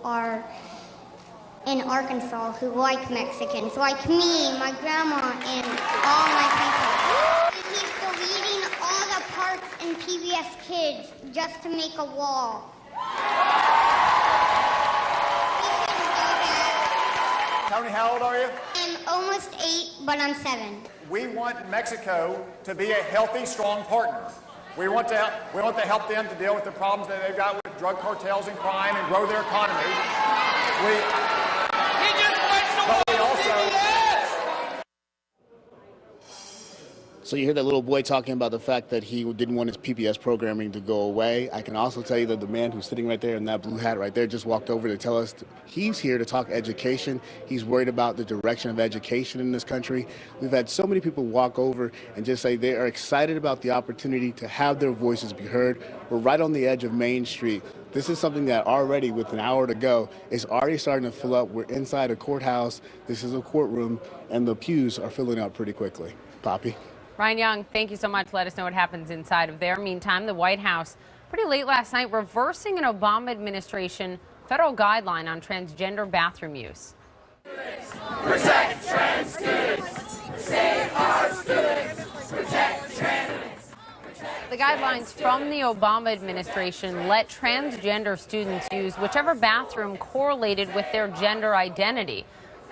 are in Arkansas who like Mexicans, like me, my grandma, and all my people. He's deleting all the parts in PBS Kids just to make a wall. Tony, how old are you? I'm almost 8, but I'm 7. We want Mexico to be a healthy, strong partner. We want to help them to deal with the problems that they've got with drug cartels and crime and grow their economy. So you hear that little boy talking about the fact that he didn't want his PBS programming to go away. I can also tell you that the man who's sitting right there in that blue hat right there just walked over to tell us he's here to talk education. He's worried about the direction of education in this country. We've had so many people walk over and just say they are excited about the opportunity to have their voices be heard. We're right on the edge of Main Street. This is something that already, with an hour to go, is already starting to fill up. We're inside a courthouse. This is a courtroom, and the pews are filling up pretty quickly. Poppy? Ryan Young, thank you so much. Let us know what happens inside of there. Meantime, the White House, pretty late last night, reversing an Obama administration federal guideline on transgender bathroom use. Protect trans students. Save our students. Protect trans. The guidelines from the Obama administration let transgender students use whichever bathroom correlated with their gender identity.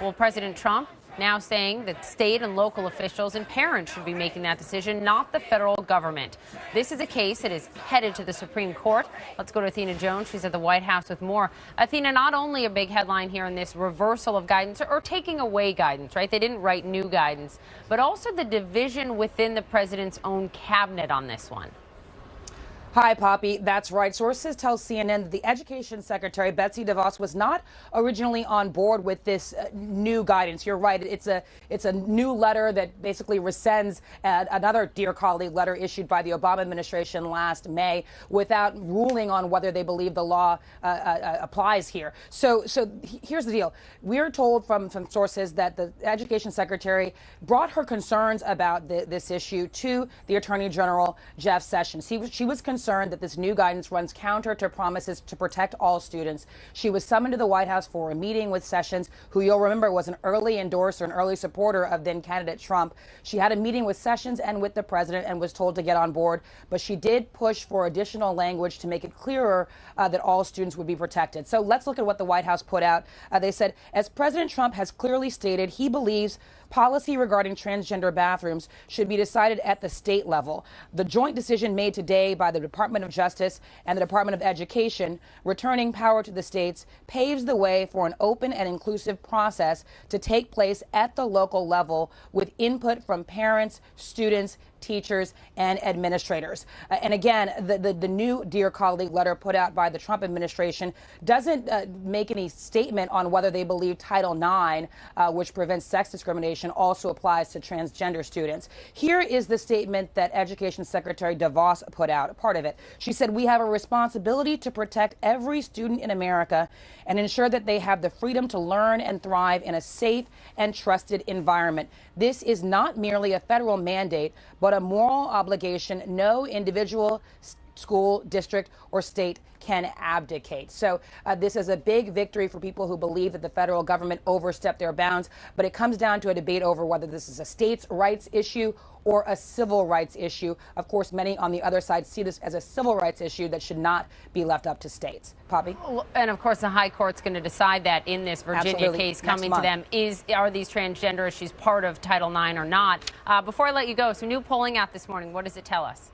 Well, President Trump now saying that state and local officials and parents should be making that decision, not the federal government. This is a case that is headed to the Supreme Court. Let's go to Athena Jones. She's at the White House with more. Athena, not only a big headline here in this reversal of guidance or taking away guidance, right? They didn't write new guidance, but also the division within the president's own cabinet on this one. Hi, Poppy. That's right. Sources tell CNN that the Education Secretary, Betsy DeVos, was not originally on board with this new guidance. You're right. It's a new letter that basically rescinds another Dear Colleague letter issued by the Obama administration last May without ruling on whether they believe the law applies here. So here's the deal. We're told from sources that the Education Secretary brought her concerns about this issue to the Attorney General, Jeff Sessions. She was concerned that this new guidance runs counter to promises to protect all students. She was summoned to the White House for a meeting with Sessions, who you'll remember was an early endorser, an early supporter of then candidate Trump. She had a meeting with Sessions and with the president and was told to get on board, but she did push for additional language to make it clearer that all students would be protected. So let's look at what the White House put out. They said, as President Trump has clearly stated, he believes policy regarding transgender bathrooms should be decided at the state level. The joint decision made today by the Department of Justice and the Department of Education, returning power to the states, paves the way for an open and inclusive process to take place at the local level with input from parents, students, teachers, and administrators. And again, the new Dear Colleague letter put out by the Trump administration doesn't make any statement on whether they believe Title IX, which prevents sex discrimination, also applies to transgender students. Here is the statement that Education Secretary DeVos put out, part of it. She said, we have a responsibility to protect every student in America and ensure that they have the freedom to learn and thrive in a safe and trusted environment. This is not merely a federal mandate, but a moral obligation no individual, school, district, or state can abdicate. So this is a big victory for people who believe that the federal government overstepped their bounds, but it comes down to a debate over whether this is a states' rights issue or a civil rights issue. Of course, many on the other side see this as a civil rights issue that should not be left up to states. Poppy? And of course, the High Court's going to decide that in this Virginia case coming to them. Are these transgender issues part of Title IX or not? Before I let you go, some new polling out this morning. What does it tell us?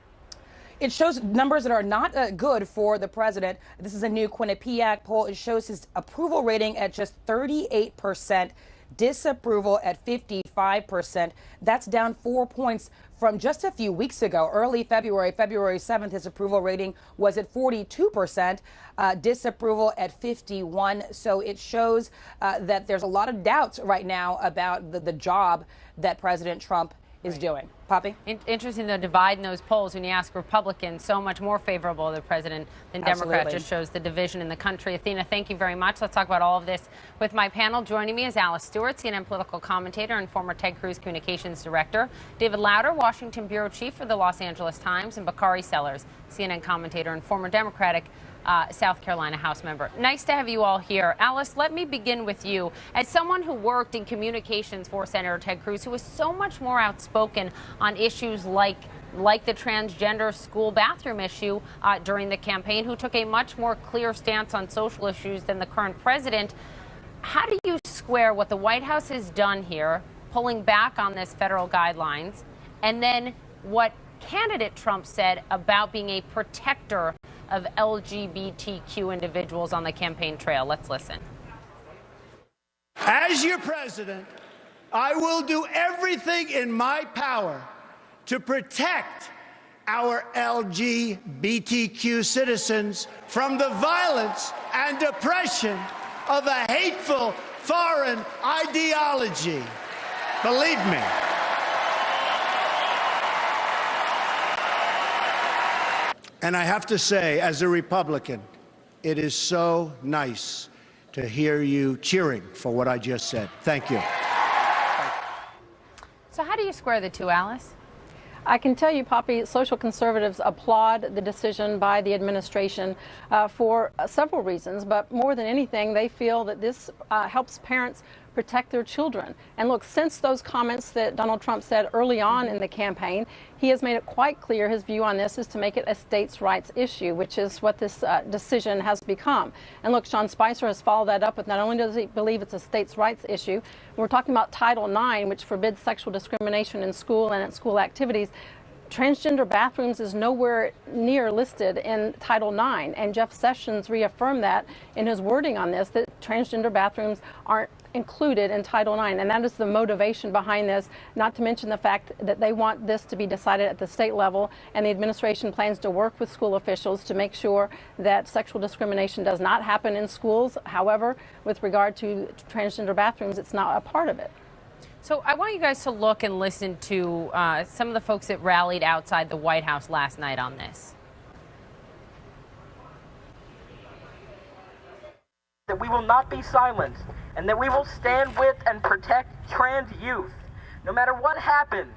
It shows numbers that are not good for the president. This is a new Quinnipiac poll. It shows his approval rating at just 38%, disapproval at 55%. That's down 4 points from just a few weeks ago. Early February 7th, his approval rating was at 42%, disapproval at 51%. So it shows that there's a lot of doubts right now about the job that President Trump is doing. Poppy? Interesting, the divide in those polls. When you ask Republicans, so much more favorable to the president than Democrats. Just shows the division in the country. Athena, thank you very much. Let's talk about all of this with my panel. Joining me is Alice Stewart, CNN political commentator and former Ted Cruz communications director. David Lauter, Washington bureau chief for the Los Angeles Times, and Bakari Sellers, CNN commentator and former Democratic South Carolina House member. Nice to have you all here. Alice, let me begin with you. As someone who worked in communications for Senator Ted Cruz, who was so much more outspoken on issues like the transgender school bathroom issue during the campaign, who took a much more clear stance on social issues than the current president, how do you square what the White House has done here, pulling back on this federal guidelines, and then what candidate Trump said about being a protector of LGBTQ individuals on the campaign trail? Let's listen. As your president, I will do everything in my power to protect our LGBTQ citizens from the violence and oppression of a hateful foreign ideology. Believe me. And I have to say, as a Republican, it is so nice to hear you cheering for what I just said. Thank you. So how do you square the two, Alice? I can tell you, Poppy, social conservatives applaud the decision by the administration for several reasons, but more than anything, they feel that this helps parents protect their children. And look, since those comments that Donald Trump said early on in the campaign, he has made it quite clear his view on this is to make it a states' rights issue, which is what this decision has become. And look, Sean Spicer has followed that up with not only does he believe it's a states' rights issue, we're talking about Title IX, which forbids sexual discrimination in school and at school activities. Transgender bathrooms is nowhere near listed in Title IX, and Jeff Sessions reaffirmed that in his wording on this, that transgender bathrooms aren't included in Title IX, and that is the motivation behind this, not to mention the fact that they want this to be decided at the state level, and the administration plans to work with school officials to make sure that sexual discrimination does not happen in schools. However, with regard to transgender bathrooms, it's not a part of it. So I want you guys to look and listen to some of the folks that rallied outside the White House last night on this. That we will not be silenced, and that we will stand with and protect trans youth. No matter what happens,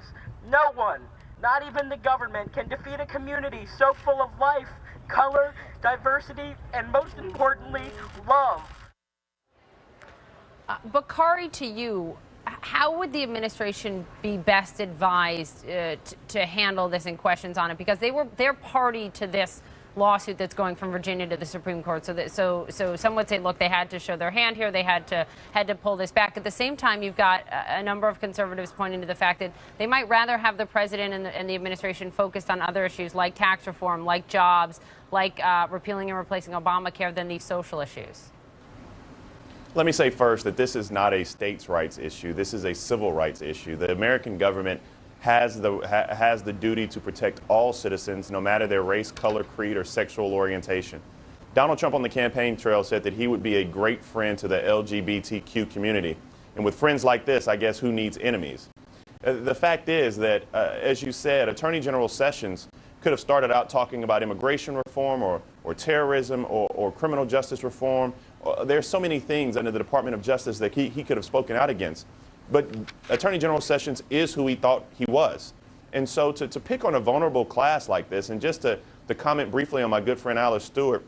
no one, not even the government, can defeat a community so full of life, color, diversity, and most importantly, love. Bakari, to you, how would the administration be best advised to handle this and questions on it? Because they're party to this lawsuit that's going from Virginia to the Supreme Court. So some would say, look, they had to show their hand here. They had to pull this back. At the same time, you've got a number of conservatives pointing to the fact that they might rather have the president and the administration focused on other issues like tax reform, like jobs, like repealing and replacing Obamacare than these social issues. Let me say first that this is not a states' rights issue. This is a civil rights issue. The American government has the duty to protect all citizens, no matter their race, color, creed, or sexual orientation. Donald Trump on the campaign trail said that he would be a great friend to the LGBTQ community. And with friends like this, I guess who needs enemies? The fact is that, as you said, Attorney General Sessions could have started out talking about immigration reform or terrorism or criminal justice reform. There's so many things under the Department of Justice that he could have spoken out against. But Attorney General Sessions is who he thought he was. And so to pick on a vulnerable class like this, and just to comment briefly on my good friend Alice Stewart,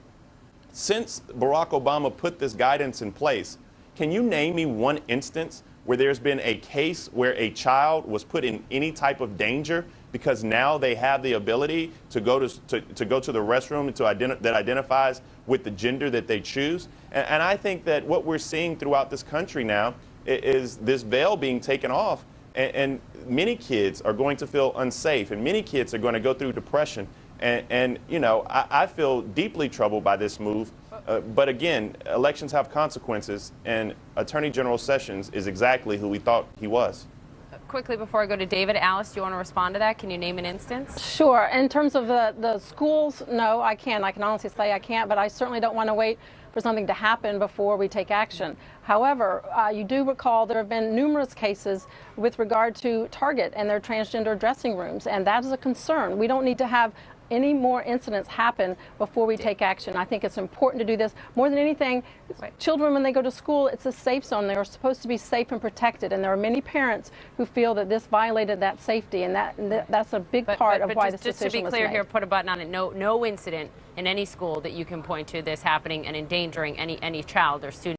since Barack Obama put this guidance in place, can you name me one instance where there's been a case where a child was put in any type of danger because now they have the ability to go to the restroom that identifies with the gender that they choose? And I think that what we're seeing throughout this country now is this veil being taken off, and many kids are going to feel unsafe, and many kids are going to go through depression. And you know, I feel deeply troubled by this move. But again, elections have consequences, and Attorney General Sessions is exactly who we thought he was. Quickly, before I go to David, Alice, do you want to respond to that? Can you name an instance? Sure. In terms of the schools, no, I can't. I can honestly say I can't, but I certainly don't want to wait for something to happen before we take action. However, you do recall there have been numerous cases with regard to Target and their transgender dressing rooms, and that is a concern. We don't need to have any more incidents happen before we take action. I think it's important to do this. More than anything, children, when they go to school, it's a safe zone. They're supposed to be safe and protected. And there are many parents who feel that this violated that safety. And that's a big part of why this decision was made. Just to be clear here, put a button on it. No incident in any school that you can point to this happening and endangering any child or student.